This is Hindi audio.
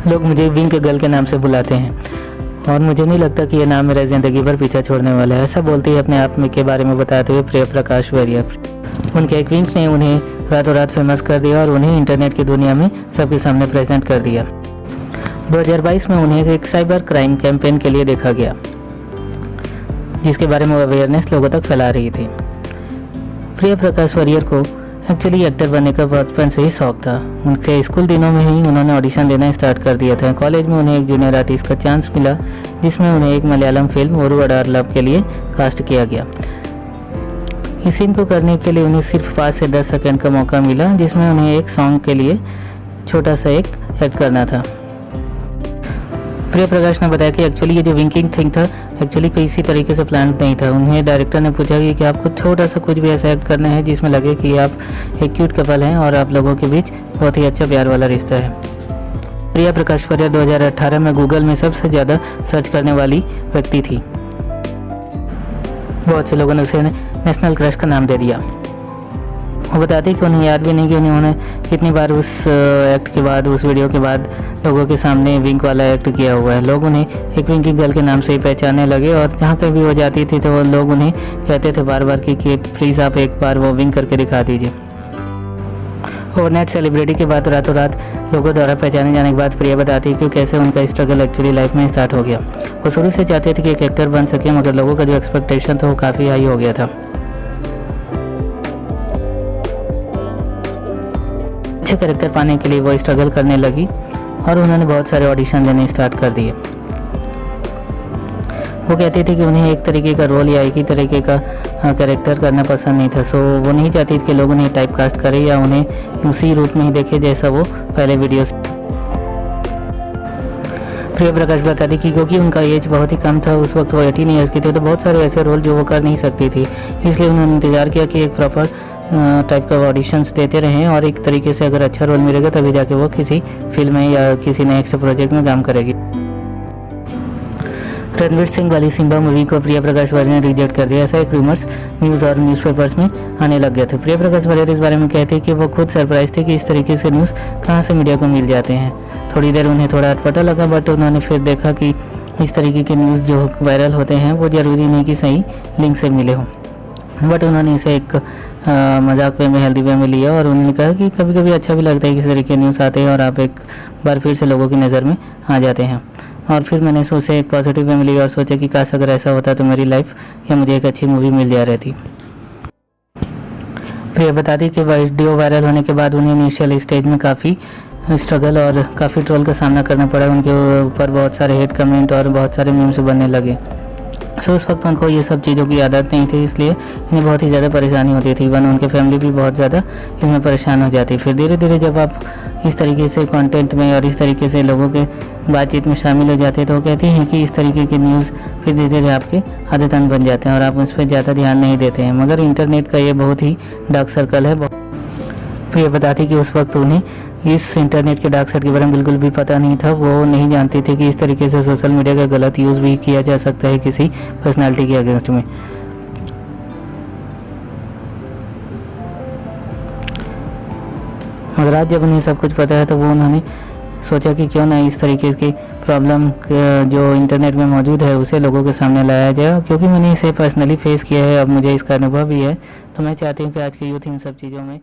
लोग मुझे विंक गर्ल के नाम से बुलाते हैं और मुझे नहीं लगता कि ये नाम मेरा ज़िंदगी भर पीछा छोड़ने वाला है। ऐसा बोलते ही अपने आप में के बारे में बताते हुए प्रिया प्रकाश वारियर। उनके एक विंक ने उन्हें रातों रात फेमस कर दिया और उन्हें इंटरनेट की दुनिया में सबके सामने प्रेजेंट कर दिया। 2022 में उन्हें एक साइबर क्राइम कैंपेन के लिए देखा गया, जिसके बारे में अवेयरनेस लोगों तक फैला रही थी। प्रिया प्रकाश वारियर को एक्चुअली एक्टर बनने का बचपन से ही शौक था। उनके स्कूल दिनों में ही उन्होंने ऑडिशन देना स्टार्ट कर दिया था। कॉलेज में उन्हें एक जूनियर आर्टिस्ट का चांस मिला, जिसमें उन्हें एक मलयालम फिल्म ओरू अडार लव के लिए कास्ट किया गया। इस सीन को करने के लिए उन्हें सिर्फ 5 से 10 सेकंड का मौका मिला, जिसमें उन्हें एक सॉन्ग के लिए छोटा सा एक एक्ट करना था। प्रिया प्रकाश ने बताया कि एक्चुअली ये जो विंकिंग थिंग था एक्चुअली किसी तरीके से प्लान नहीं था। उन्हें डायरेक्टर ने पूछा कि आपको छोटा सा कुछ भी ऐसा एक्ट करना है जिसमें लगे कि आप एक क्यूट कपल हैं और आप लोगों के बीच बहुत ही अच्छा प्यार वाला रिश्ता है। प्रिया प्रकाश वारियर 2018 में गूगल में सबसे ज़्यादा सर्च करने वाली व्यक्ति थी। बहुत से लोगों ने उसे नेशनल क्रश का नाम दे दिया। वो बताती कि उन्हें याद भी नहीं कि उन्होंने कितनी बार उस एक्ट के बाद, उस वीडियो के बाद लोगों के सामने विंक वाला एक्ट किया हुआ है। लोग उन्हें एक विंकिंग गर्ल के नाम से ही पहचानने लगे और जहाँ कहीं भी वो जाती थी तो वो लोग उन्हें कहते थे बार बार कि प्लीज़ आप एक बार वो विंक करके दिखा दीजिए। ओवरनाइट सेलिब्रिटी के बाद रातों रात लोगों द्वारा पहचाने जाने के बाद प्रिया बताती है कि कैसे उनका स्ट्रगल एक्चुअली लाइफ में स्टार्ट हो गया। वो शुरू से चाहते थे कि एक एक्टर बन सके, मगर लोगों का जो एक्सपेक्टेशन था वो काफ़ी हाई हो गया था। अच्छे कैरेक्टर पाने के लिए वो स्ट्रगल करने लगी और उन्होंने बहुत सारे ऑडिशन देने स्टार्ट कर दिए। वो कहती थी कि उन्हें एक तरीके का रोल या एक ही तरीके का कैरेक्टर करना पसंद नहीं था। सो वो नहीं चाहती थी कि लोग उन्हें टाइप कास्ट करें या उन्हें उसी रूप में ही देखे जैसा वो पहले वीडियोस। प्रिया प्रकाश बताती कि क्योंकि उनका एज बहुत ही कम था, उस वक्त वो 18 ईयर्स की थी, तो बहुत सारे ऐसे रोल जो वो कर नहीं सकती थी, इसलिए उन्होंने इंतज़ार किया कि एक प्रॉपर टाइप का ऑडिशंस देते रहें और एक तरीके से अगर अच्छा रोल मिलेगा तभी जाके वो किसी फिल्म में या किसी नेक्स्ट प्रोजेक्ट में काम करेगी। रणवीर सिंह वाली सिम्बा मूवी को प्रिया प्रकाश वारियर ने रिजेक्ट कर दिया, ऐसा एक रूमर्स न्यूज़ और न्यूज़पेपर्स में आने लग गया था। प्रिया प्रकाश वारियर इस बारे में कहते हैं कि वो खुद सरप्राइज थे कि इस तरीके से न्यूज़ कहाँ से मीडिया को मिल जाते हैं। थोड़ी देर उन्हें थोड़ा अटपटा लगा, बट उन्होंने फिर देखा कि इस तरीके के न्यूज़ जो वायरल होते हैं वो ज़रूरी नहीं कि सही लिंक से मिले हों, बट उन्होंने इसे एक मजाक वे में, हेल्दी वे में लिया और उन्होंने कहा कि कभी कभी अच्छा भी लगता है कि इस तरीके के न्यूज़ आते हैं और आप एक बार फिर से लोगों की नज़र में आ जाते हैं। और फिर मैंने उसे एक पॉजिटिव वे में लिया और सोचा कि काश अगर ऐसा होता तो मेरी लाइफ या मुझे एक अच्छी मूवी मिल जा रही। प्रिया बताती कि वीडियो वायरल होने के बाद उन्हें इनिशियल स्टेज में काफ़ी स्ट्रगल और काफ़ी ट्रोल का सामना करना पड़ा। उनके ऊपर बहुत सारे हेट कमेंट और बहुत सारे मीम्स बनने लगे। सो उस वक्त उनको ये सब चीज़ों की आदत नहीं थी, इसलिए इन्हें बहुत ही ज़्यादा परेशानी होती थी। वन उनके फैमिली भी बहुत ज़्यादा इसमें परेशान हो जाती। फिर धीरे धीरे जब आप इस तरीके से कंटेंट में और इस तरीके से लोगों के बातचीत में शामिल हो जाते हैं तो कहती हैं कि इस तरीके के न्यूज़ फिर धीरे धीरे आपके आदतन बन जाते हैं और आप उस पर ज़्यादा ध्यान नहीं देते हैं। मगर इंटरनेट का ये बहुत ही डार्क सर्कल है। प्रिया बताती कि उस वक्त उन्हें इस इंटरनेट के डार्क साइड के बारे में बिल्कुल भी पता नहीं था। वो नहीं जानती थी कि इस तरीके से सोशल मीडिया का गलत यूज़ भी किया जा सकता है किसी पर्सनालिटी के अगेंस्ट में। मगर आज जब उन्हें सब कुछ पता है तो वो उन्होंने सोचा कि क्यों ना इस तरीके की प्रॉब्लम जो इंटरनेट में मौजूद है उसे लोगों के सामने लाया जाए। क्योंकि मैंने इसे पर्सनली फेस किया है, अब मुझे इसका अनुभव भी है, तो मैं चाहती हूँ कि आज के यूथ इन सब चीज़ों में